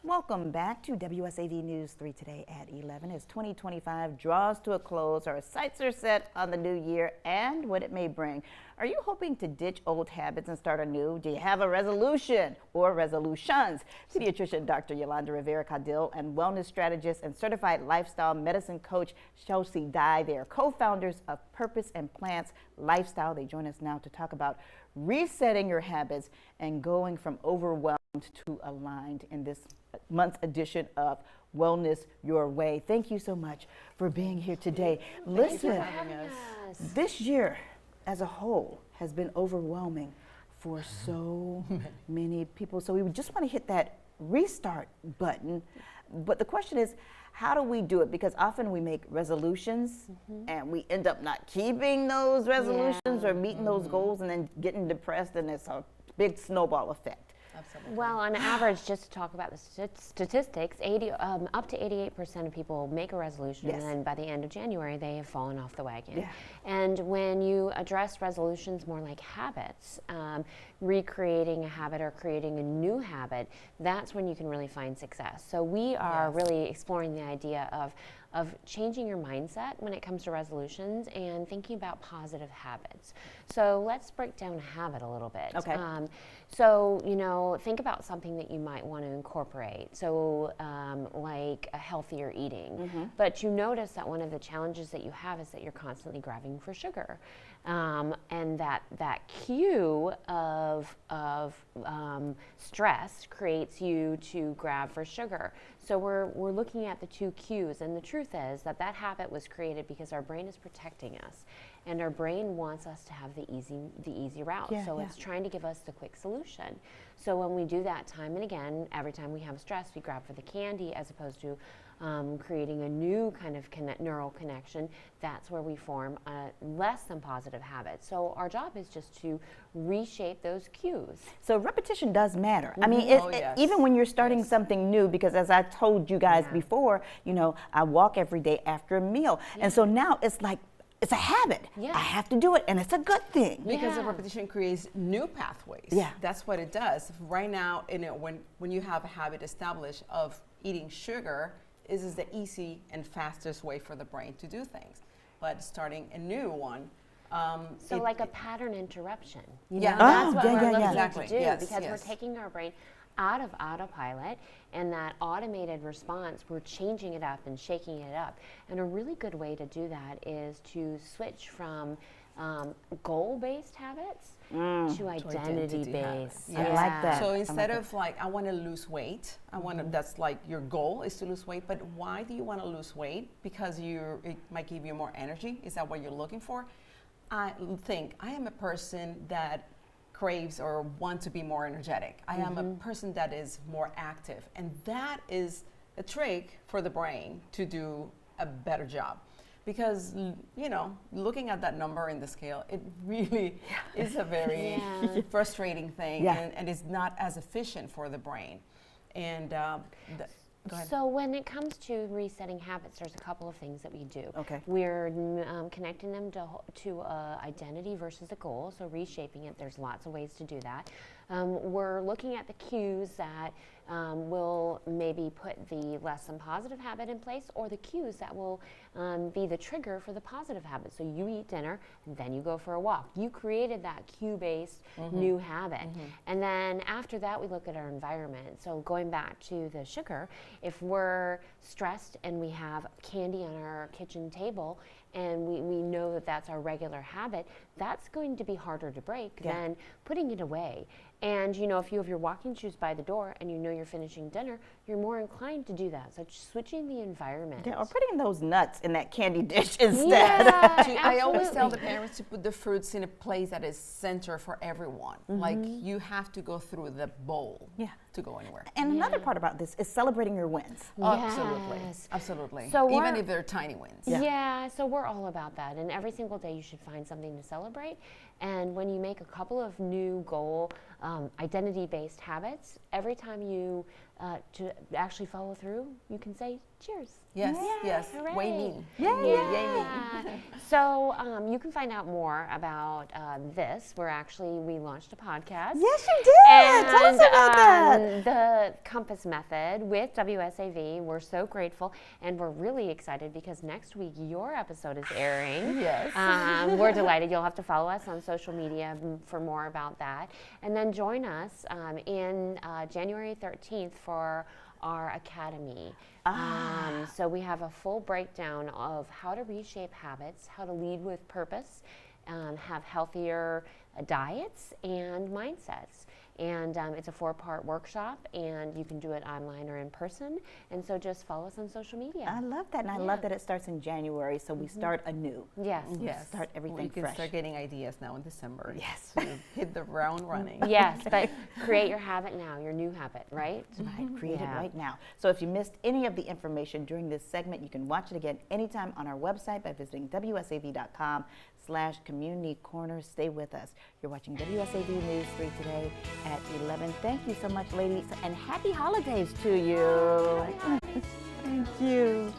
Welcome back to WSAV News 3 today at 11. As 2025 draws to a close, our sights are set on the new year and what it may bring. Are you hoping to ditch old habits and start anew? Do you have a resolution or resolutions? Pediatrician Dr. Yolanda Rivera-Caudill and wellness strategist and certified lifestyle medicine coach Chelsea Dye, they are co-founders of Purpose and Plants Lifestyle. They join us now to talk about resetting your habits and going from overwhelmed to aligned in this month's edition of Wellness Your Way. Thank you so much for being here today. Listen, this year as a whole has been overwhelming for so many people. So we just want to hit that restart button. But the question is, how do we do it? Because often we make resolutions and we end up not keeping those resolutions or meeting those goals and then getting depressed, and it's a big snowball effect. Absolutely. Well, on average, just to talk about the statistics, up to 88% of people make a resolution, and then by the end of January, they have fallen off the wagon. Yeah. And when you address resolutions more like habits, recreating a habit or creating a new habit, that's when you can really find success. So we are really exploring the idea of changing your mindset when it comes to resolutions and thinking about positive habits. So let's break down a habit a little bit. Okay. So, think about something that you might want to incorporate. So, like a healthier eating. But you notice that one of the challenges that you have is that you're constantly grabbing for sugar. And that cue of stress creates you to grab for sugar. So we're looking at the two cues, and the truth is that habit was created because our brain is protecting us, and our brain wants us to have the easy route. It's trying to give us the quick solution. So when we do that time and again, every time we have stress, we grab for the candy as opposed to creating a new kind of neural connection. That's where we form a less than positive habit. So our job is just to reshape those cues. So repetition does matter. I mean, even when you're starting something new, because as I told you guys before, I walk every day after a meal. And so now it's like, it's a habit. I have to do it, and it's a good thing. Because the repetition creates new pathways. That's what it does. Right now, when you have a habit established of eating sugar, this is the easy and fastest way for the brain to do things. But starting a new one, so like a pattern interruption. That's what we're looking exactly. to do, because we're taking our brain out of autopilot, and that automated response, we're changing it up and shaking it up. And a really good way to do that is to switch from goal-based habits to identity-based. I like that. So instead of like, I want to lose weight, that's like your goal is to lose weight, but why do you want to lose weight? Because it might give you more energy. Is that what you're looking for? I think I am a person that craves or want to be more energetic. I am a person that is more active, and that is a trick for the brain to do a better job. Because, looking at that number in the scale, it really is a very frustrating thing, and it's not as efficient for the brain. And go ahead. So when it comes to resetting habits, there's a couple of things that we do. Okay. We're connecting them to identity versus a goal, so reshaping it. There's lots of ways to do that. We're looking at the cues that will maybe put the less than positive habit in place, or the cues that will be the trigger for the positive habit. So you eat dinner, and then you go for a walk. You created that cue-based new habit. And then after that, we look at our environment. So going back to the sugar, if we're stressed and we have candy on our kitchen table, and we know that that's our regular habit, that's going to be harder to break than putting it away. And if you have your walking shoes by the door and you're finishing dinner, you're more inclined to do that. So switching the environment. Or putting those nuts in that candy dish instead. I always tell the parents to put the fruits in a place that is center for everyone. Like, you have to go through the bowl to go anywhere. And another part about this is celebrating your wins. Absolutely. So even if they're tiny wins. So we're all about that. And every single day you should find something to celebrate. And when you make a couple of new goal identity-based habits, every time you to actually follow through, you can say cheers. Yes. Hooray. Way me. Yay me. So you can find out more about this. We launched a podcast. Yes, you did. Tell us about that. the Compass Method with WSAV. We're so grateful, and we're really excited because next week your episode is airing. Yes. We're delighted. You'll have to follow us on social media for more about that. And then join us in January 13th for our academy. So we have a full breakdown of how to reshape habits, how to lead with purpose, have healthier diets and mindsets. And it's a 4-part workshop, and you can do it online or in person. And so just follow us on social media. I love that, and I love that it starts in January, so we start anew. Yes. Yes. Start everything You can fresh. start getting ideas now in December. Yes. To hit the ground running. Yes, but create your habit now, your new habit, right? Right, create it Yeah. right now. So if you missed any of the information during this segment, you can watch it again anytime on our website by visiting wsav.com/community corner. Stay with us. You're watching WSAV News 3 today at 11. Thank you so much, ladies, and happy holidays to you. Thank you.